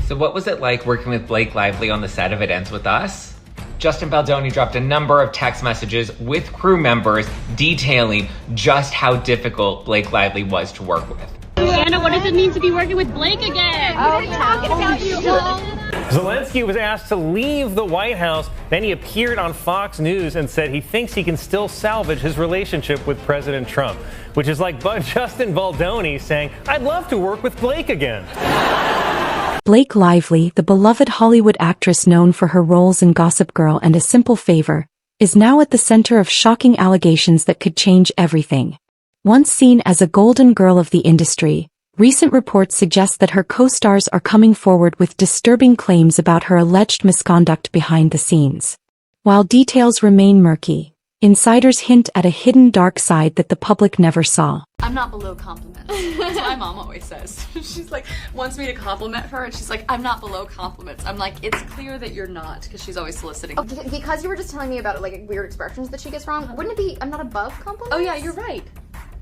So what was it like working with Blake Lively on the set of It Ends With Us? Justin Baldoni dropped a number of text messages with crew members detailing just how difficult Blake Lively was to work with. Anna, what does it mean to be working with Blake again? Oh, talking about you. Zelensky was asked to leave the White House. Then he appeared on Fox News and said he thinks he can still salvage his relationship with President Trump, which is like Justin Baldoni saying, I'd love to work with Blake again. Blake Lively, the beloved Hollywood actress known for her roles in Gossip Girl and A Simple Favor, is now at the center of shocking allegations that could change everything. Once seen as a golden girl of the industry, recent reports suggest that her co-stars are coming forward with disturbing claims about her alleged misconduct behind the scenes. While details remain murky, insiders hint at a hidden dark side that the public never saw. I'm not below compliments. That's what my mom always says. She's like, wants me to compliment her, and she's like, I'm not below compliments. I'm like, it's clear that you're not, because she's always soliciting. Oh, because you were just telling me about like weird expressions that she gets wrong, wouldn't it be, I'm not above compliments? Oh yeah, you're right.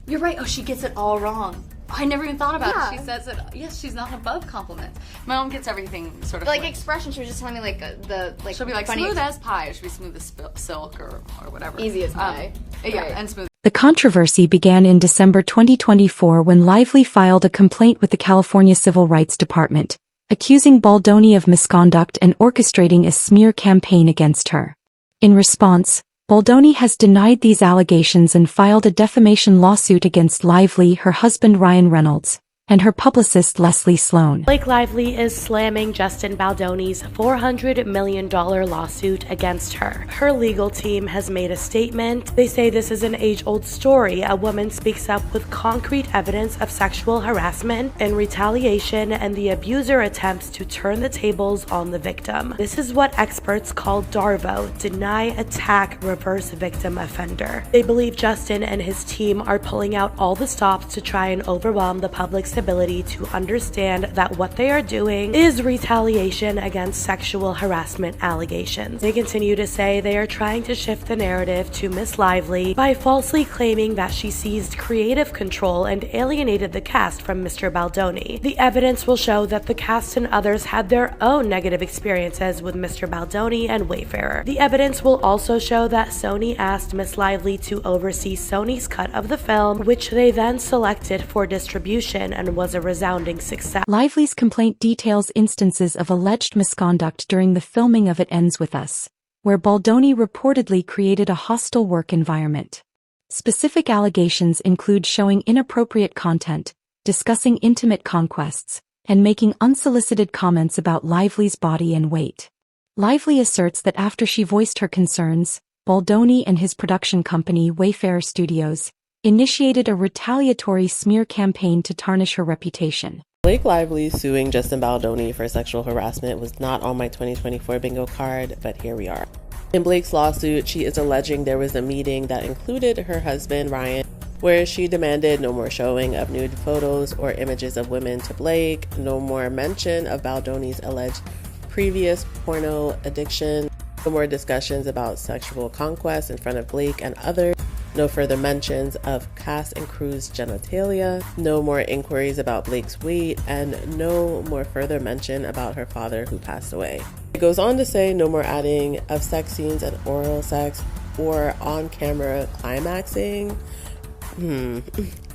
You're right. Oh, she gets it all wrong. I never even thought about it. She says it. Yes, she's not above compliments. My mom gets everything sort of like expression. She was just telling me like the like. She'll be like smooth as pie. She'll be smooth as silk or whatever. Easy as pie. Yeah, right. and smooth. The controversy began in December 2024 when Lively filed a complaint with the California Civil Rights Department, accusing Baldoni of misconduct and orchestrating a smear campaign against her. In response, Baldoni has denied these allegations and filed a defamation lawsuit against Lively, her husband Ryan Reynolds, and her publicist Leslie Sloan. Blake Lively is slamming Justin Baldoni's $400 million lawsuit against her. Her legal team has made a statement. They say this is an age-old story. A woman speaks up with concrete evidence of sexual harassment and retaliation, and the abuser attempts to turn the tables on the victim. This is what experts call DARVO, deny, attack, reverse victim offender. They believe Justin and his team are pulling out all the stops to try and overwhelm the public's ability to understand that what they are doing is retaliation against sexual harassment allegations. They continue to say they are trying to shift the narrative to Miss Lively by falsely claiming that she seized creative control and alienated the cast from Mr. Baldoni. The evidence will show that the cast and others had their own negative experiences with Mr. Baldoni and Wayfarer. The evidence will also show that Sony asked Miss Lively to oversee Sony's cut of the film, which they then selected for distribution, and was a resounding success. Lively's complaint details instances of alleged misconduct during the filming of It Ends With Us, where Baldoni reportedly created a hostile work environment. Specific allegations include showing inappropriate content, discussing intimate conquests, and making unsolicited comments about Lively's body and weight. Lively asserts that after she voiced her concerns, Baldoni and his production company Wayfarer Studios initiated a retaliatory smear campaign to tarnish her reputation. Blake Lively suing Justin Baldoni for sexual harassment was not on my 2024 bingo card, but here we are. In Blake's lawsuit, she is alleging there was a meeting that included her husband, Ryan, where she demanded no more showing of nude photos or images of women to Blake, no more mention of Baldoni's alleged previous porno addiction, no more discussions about sexual conquest in front of Blake and others, no further mentions of cast and crew's genitalia, no more inquiries about Blake's weight, and no more further mention about her father who passed away. It goes on to say no more adding of sex scenes and oral sex or on-camera climaxing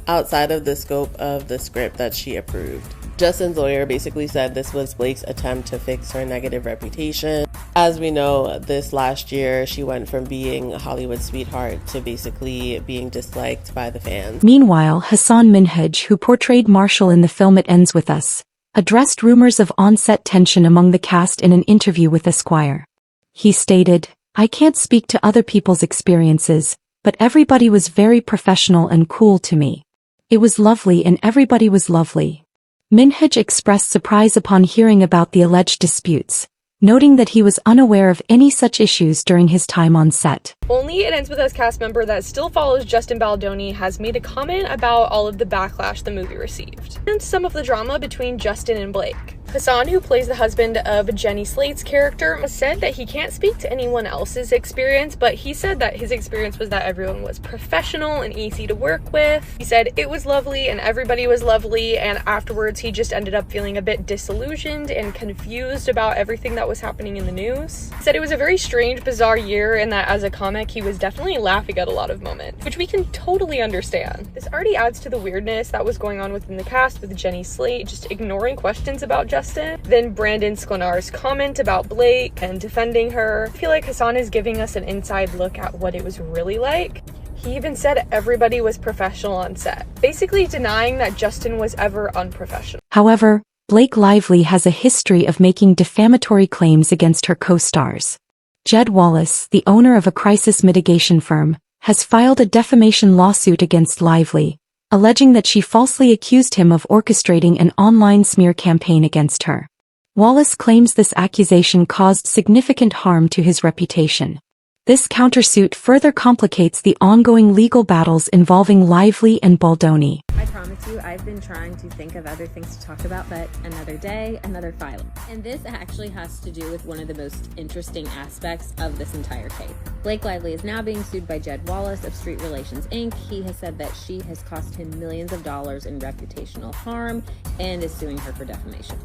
outside of the scope of the script that she approved. Justin's lawyer basically said this was Blake's attempt to fix her negative reputation. As we know, this last year, she went from being a Hollywood sweetheart to basically being disliked by the fans. Meanwhile, Hassan Minhaj, who portrayed Marshall in the film It Ends With Us, addressed rumors of on-set tension among the cast in an interview with Esquire. He stated, "I can't speak to other people's experiences, but everybody was very professional and cool to me. It was lovely and everybody was lovely." Minhaj expressed surprise upon hearing about the alleged disputes, noting that he was unaware of any such issues during his time on set. Only It Ends With Us cast member that still follows Justin Baldoni has made a comment about all of the backlash the movie received, and some of the drama between Justin and Blake. Hassan, who plays the husband of Jenny Slate's character, said that he can't speak to anyone else's experience, but he said that his experience was that everyone was professional and easy to work with. He said it was lovely and everybody was lovely, and afterwards he just ended up feeling a bit disillusioned and confused about everything that was happening in the news. He said it was a very strange, bizarre year, and that as a comic he was definitely laughing at a lot of moments, which we can totally understand. This already adds to the weirdness that was going on within the cast with Jenny Slate just ignoring questions about Justin. Then Brandon Sklenar's comment about Blake and defending her. I feel like Hassan is giving us an inside look at what it was really like. He even said everybody was professional on set, basically denying that Justin was ever unprofessional. However, Blake Lively has a history of making defamatory claims against her co-stars. Jed Wallace, the owner of a crisis mitigation firm, has filed a defamation lawsuit against Lively, alleging that she falsely accused him of orchestrating an online smear campaign against her. Wallace claims this accusation caused significant harm to his reputation. This countersuit further complicates the ongoing legal battles involving Lively and Baldoni. I promise you, I've been trying to think of other things to talk about, but another day, another filing. And this actually has to do with one of the most interesting aspects of this entire case. Blake Lively is now being sued by Jed Wallace of Street Relations Inc. He has said that she has cost him millions of dollars in reputational harm and is suing her for defamation.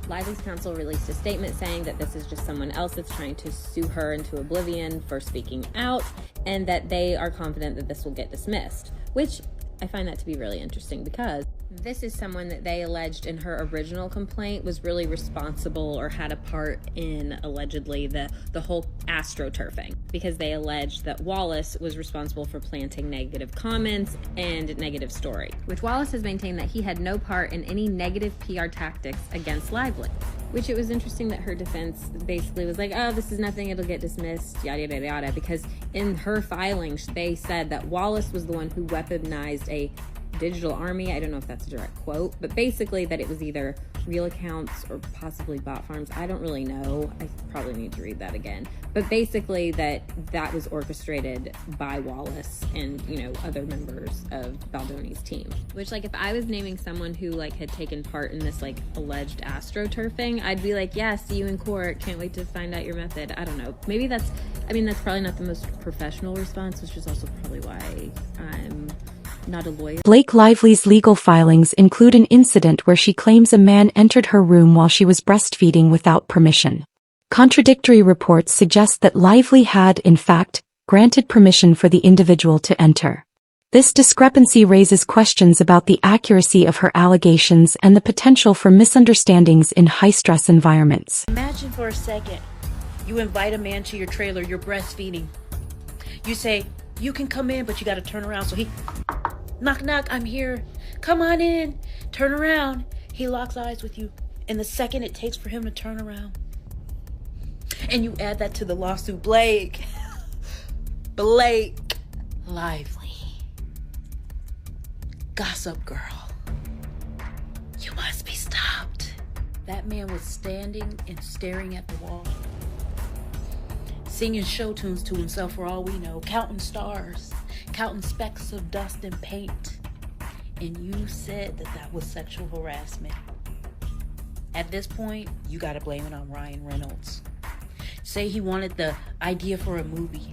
Lively's counsel released a statement saying that this is just someone else that's trying to sue her into oblivion for speaking out, and that they are confident that this will get dismissed, which I find that to be really interesting because this is someone that they alleged in her original complaint was really responsible or had a part in allegedly the whole astroturfing, because they alleged that Wallace was responsible for planting negative comments and negative story, which Wallace has maintained that he had no part in any negative PR tactics against Lively. Which it was interesting that her defense basically was like, oh, this is nothing, it'll get dismissed, yada, yada, yada, because in her filings, they said that Wallace was the one who weaponized a digital army. I don't know if that's a direct quote, but basically that it was either real accounts or possibly bot farms. I don't really know. I probably need to read that again. But basically that was orchestrated by Wallace and, you know, other members of Baldoni's team. Which, like, if I was naming someone who, like, had taken part in this, like, alleged astroturfing, I'd be like, yeah, see you in court. Can't wait to find out your method. I don't know. Maybe that's probably not the most professional response, which is also probably why I'm not a lawyer. Blake Lively's legal filings include an incident where she claims a man entered her room while she was breastfeeding without permission. Contradictory reports suggest that Lively had, in fact, granted permission for the individual to enter. This discrepancy raises questions about the accuracy of her allegations and the potential for misunderstandings in high-stress environments. Imagine for a second, you invite a man to your trailer, you're breastfeeding. You say, you can come in, but you gotta turn around. So he, knock, knock, I'm here. Come on in. Turn around. He locks eyes with you. And the second it takes for him to turn around. And you add that to the lawsuit. Blake Lively. Gossip girl. You must be stopped. That man was standing and staring at the wall. Singing show tunes to himself for all we know, counting stars, counting specks of dust and paint. And you said that was sexual harassment. At this point, you gotta blame it on Ryan Reynolds. Say he wanted the idea for a movie.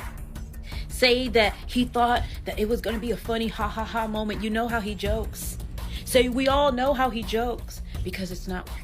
Say that he thought that it was gonna be a funny ha ha ha moment. You know how he jokes. Say we all know how he jokes because it's not working.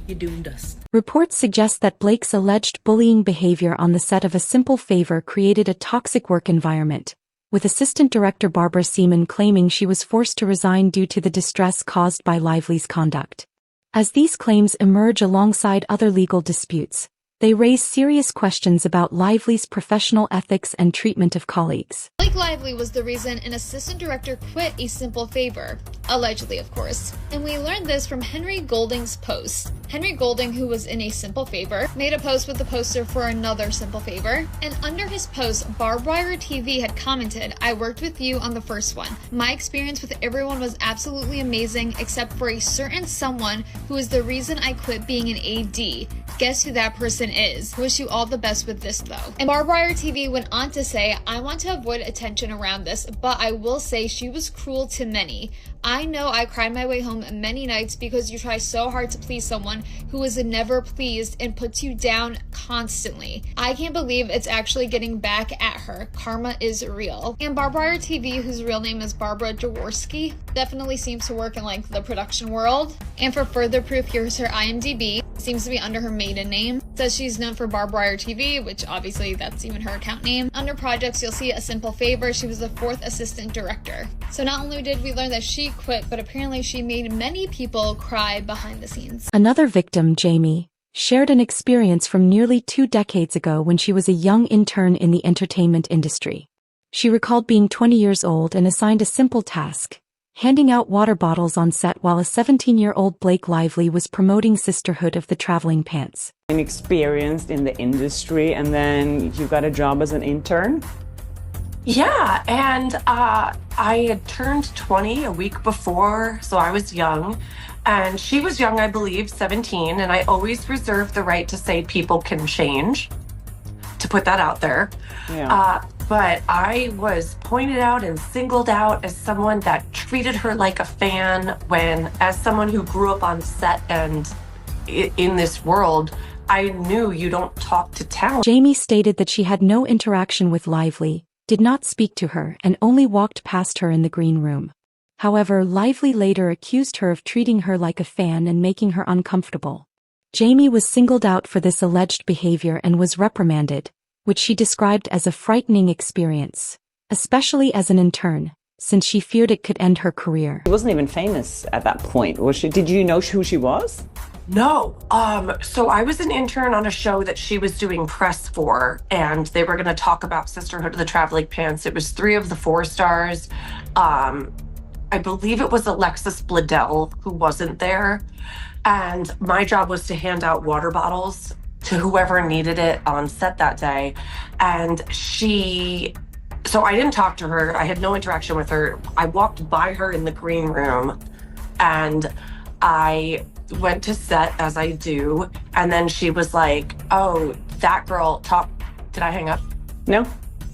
You doomed us. Reports suggest that Blake's alleged bullying behavior on the set of A Simple Favor created a toxic work environment, with assistant director Barbara Seaman claiming she was forced to resign due to the distress caused by Lively's conduct. As these claims emerge alongside other legal disputes, they raise serious questions about Lively's professional ethics and treatment of colleagues. Blake Lively was the reason an assistant director quit A Simple Favor, allegedly of course, and we learned this from Henry Golding's post. Henry Golding, who was in A Simple Favor, made a post with the poster for another Simple Favor, and under his post, Barbed Wire TV had commented, "I worked with you on the first one. My experience with everyone was absolutely amazing except for a certain someone who is the reason I quit being an AD. Guess who that person person is. Wish you all the best with this though. And Barbed Wire TV went on to say, I want to avoid attention around this, but I will say she was cruel to many. I know I cried my way home many nights because you try so hard to please someone who is never pleased and puts you down constantly. I can't believe it's actually getting back at her. Karma is real. And Barbed Wire TV, whose real name is Barbara Jaworski, definitely seems to work in like the production world. And for further proof, here's her IMDb. Seems to be under her maiden name. Says she's known for Barbed Wire TV, which obviously that's even her account name. Under projects, you'll see A Simple Favor. She was the 4th assistant director. So not only did we learn that she quit, but apparently she made many people cry behind the scenes. Another victim, Jamie, shared an experience from nearly 2 decades ago when she was a young intern in the entertainment industry. She recalled being 20 years old and assigned a simple task: handing out water bottles on set while a 17-year-old Blake Lively was promoting Sisterhood of the Traveling Pants. Inexperienced in the industry, and then you got a job as an intern? Yeah, and I had turned 20 a week before, so I was young. And she was young, I believe, 17, and I always reserve the right to say people can change, to put that out there. Yeah. But I was pointed out and singled out as someone that treated her like a fan when, as someone who grew up on set and in this world, I knew you don't talk to talent. Jamie stated that she had no interaction with Lively, did not speak to her, and only walked past her in the green room. However, Lively later accused her of treating her like a fan and making her uncomfortable. Jamie was singled out for this alleged behavior and was reprimanded, which she described as a frightening experience, especially as an intern, since she feared it could end her career. She wasn't even famous at that point, was she? Did you know who she was? No. So I was an intern on a show that she was doing press for, and they were going to talk about Sisterhood of the Traveling Pants. It was 3 of the 4 stars. I believe it was Alexis Bledel who wasn't there. And my job was to hand out water bottles to whoever needed it on set that day. And so I didn't talk to her. I had no interaction with her. I walked by her in the green room and I went to set as I do. And then she was like, oh, that girl did I hang up? No,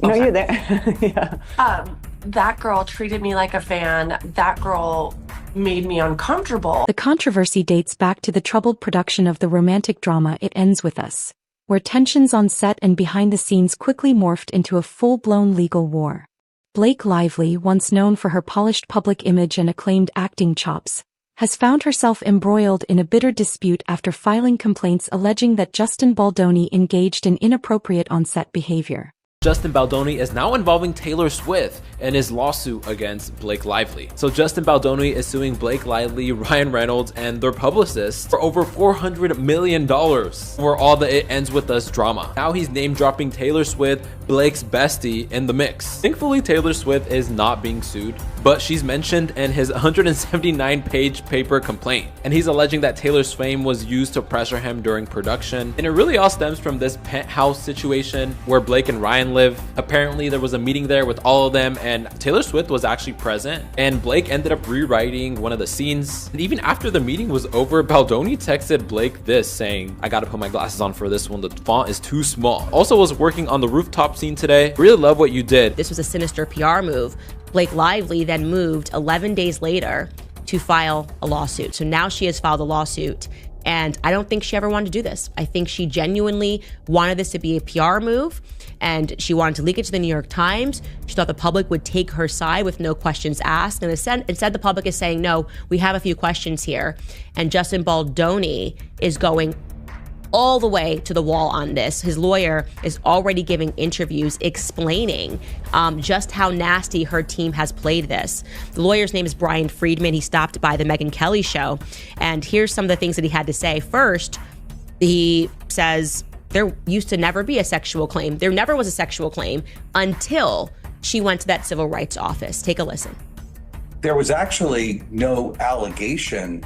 Okay. You're there. Yeah. That girl treated me like a fan. That girl made me uncomfortable. The controversy dates back to the troubled production of the romantic drama It Ends With Us, where tensions on set and behind the scenes quickly morphed into a full-blown legal war. Blake Lively, once known for her polished public image and acclaimed acting chops, has found herself embroiled in a bitter dispute after filing complaints alleging that Justin Baldoni engaged in inappropriate on-set behavior. Justin Baldoni is now involving Taylor Swift in his lawsuit against Blake Lively. So Justin Baldoni is suing Blake Lively, Ryan Reynolds, and their publicists for over $400 million for all the It Ends With Us drama. Now he's name-dropping Taylor Swift, Blake's bestie, in the mix. Thankfully, Taylor Swift is not being sued, but she's mentioned in his 179-page paper complaint. And he's alleging that Taylor's fame was used to pressure him during production. And it really all stems from this penthouse situation where Blake and Ryan live. Apparently there was a meeting there with all of them and Taylor Swift was actually present, and Blake ended up rewriting one of the scenes. And even after the meeting was over, Baldoni texted Blake this, saying, I gotta put my glasses on for this one, the font is too small. Also was working on the rooftop scene today. Really love what you did. This was a sinister PR move. Blake Lively then moved 11 days later to file a lawsuit. So now she has filed a lawsuit. And I don't think she ever wanted to do this. I think she genuinely wanted this to be a PR move, and she wanted to leak it to the New York Times. She thought the public would take her side with no questions asked. And instead the public is saying, no, we have a few questions here. And Justin Baldoni is going all the way to the wall on this. His lawyer is already giving interviews explaining just how nasty her team has played this. The lawyer's name is Brian Friedman. He stopped by the Megyn Kelly show. And here's some of the things that he had to say. First, he says there used to never be a sexual claim. There never was a sexual claim until she went to that civil rights office. Take a listen. There was actually no allegation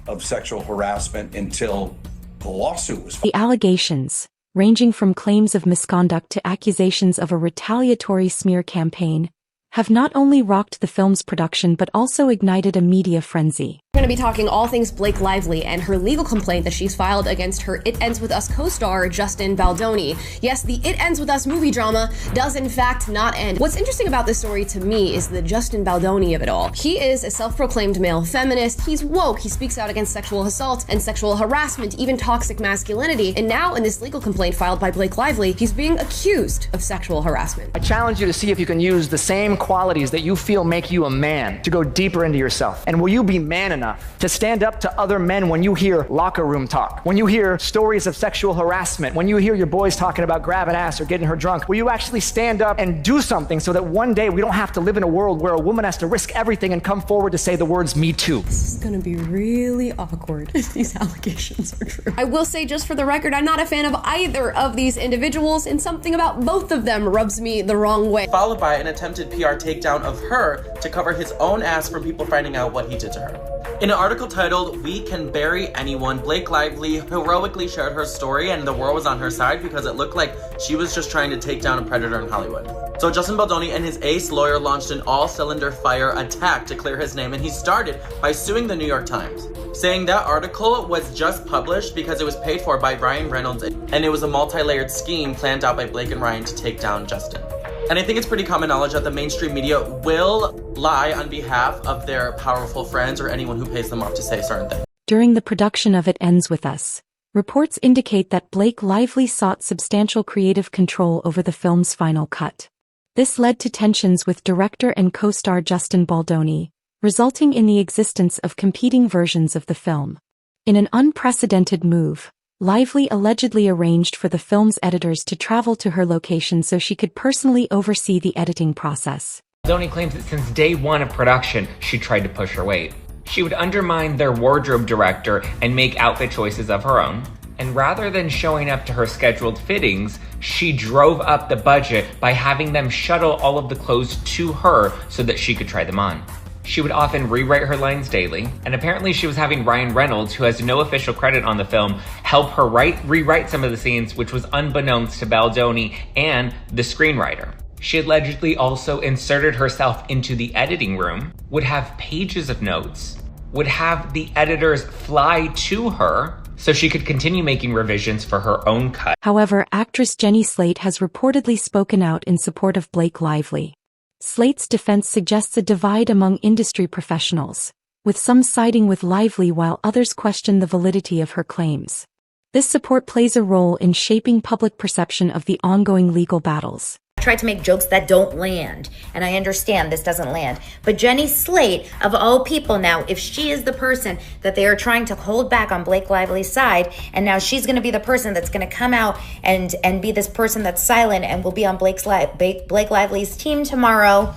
of sexual harassment until the lawsuit was filed. The allegations, ranging from claims of misconduct to accusations of a retaliatory smear campaign, have not only rocked the film's production but also ignited a media frenzy. We're going to be talking all things Blake Lively and her legal complaint that she's filed against her It Ends With Us co-star Justin Baldoni. Yes, the It Ends With Us movie drama does in fact not end. What's interesting about this story to me is the Justin Baldoni of it all. He is a self-proclaimed male feminist. He's woke. He speaks out against sexual assault and sexual harassment, even toxic masculinity. And now in this legal complaint filed by Blake Lively, he's being accused of sexual harassment. I challenge you to see if you can use the same qualities that you feel make you a man to go deeper into yourself. And will you be man enough to stand up to other men when you hear locker room talk, when you hear stories of sexual harassment, when you hear your boys talking about grabbing ass or getting her drunk? Will you actually stand up and do something so that one day we don't have to live in a world where a woman has to risk everything and come forward to say the words "me too"? This is gonna be really awkward if these allegations are true. I will say, just for the record, I'm not a fan of either of these individuals, and something about both of them rubs me the wrong way. Followed by an attempted PR takedown of her to cover his own ass from people finding out what he did to her. In an article titled "We Can Bury Anyone," Blake Lively heroically shared her story, and the world was on her side because it looked like she was just trying to take down a predator in Hollywood. So Justin Baldoni and his ace lawyer launched an all-cylinder fire attack to clear his name, and he started by suing the New York Times, saying that article was just published because it was paid for by Ryan Reynolds, and it was a multi-layered scheme planned out by Blake and Ryan to take down Justin. And I think it's pretty common knowledge that the mainstream media will lie on behalf of their powerful friends or anyone who pays them off to say certain things. During the production of It Ends With Us, reports indicate that Blake Lively sought substantial creative control over the film's final cut. This led to tensions with director and co-star Justin Baldoni, resulting in the existence of competing versions of the film. In an unprecedented move, Lively allegedly arranged for the film's editors to travel to her location so she could personally oversee the editing process. Baldoni claims that since day one of production, she tried to push her weight. She would undermine their wardrobe director and make outfit choices of her own. And rather than showing up to her scheduled fittings, she drove up the budget by having them shuttle all of the clothes to her so that she could try them on. She would often rewrite her lines daily, and apparently she was having Ryan Reynolds, who has no official credit on the film, help her rewrite some of the scenes, which was unbeknownst to Baldoni and the screenwriter. She allegedly also inserted herself into the editing room, would have pages of notes, would have the editors fly to her so she could continue making revisions for her own cut. However, actress Jenny Slate has reportedly spoken out in support of Blake Lively. Slate's defense suggests a divide among industry professionals, with some siding with Lively while others question the validity of her claims. This support plays a role in shaping public perception of the ongoing legal battles. I tried to make jokes that don't land, and I understand this doesn't land. But Jenny Slate, of all people now, if she is the person that they are trying to hold back on Blake Lively's side, and now she's going to be the person that's going to come out and be this person that's silent and will be on Blake Lively's team tomorrow,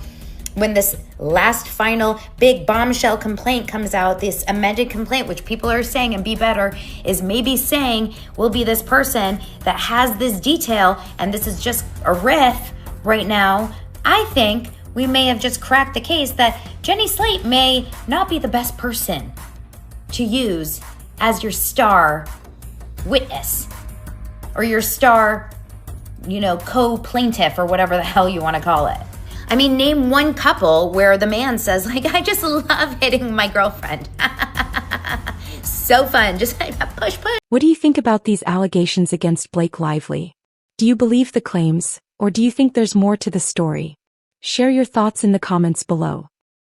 when this last final big bombshell complaint comes out, this amended complaint, which people are saying, and Be Better is maybe saying will be this person that has this detail, and this is just a riff right now, I think we may have just cracked the case that Jenny Slate may not be the best person to use as your star witness or your star, co-plaintiff or whatever the hell you want to call it. I mean, name one couple where the man says, I just love hitting my girlfriend. So fun. Just push. What do you think about these allegations against Blake Lively? Do you believe the claims, or do you think there's more to the story? Share your thoughts in the comments below.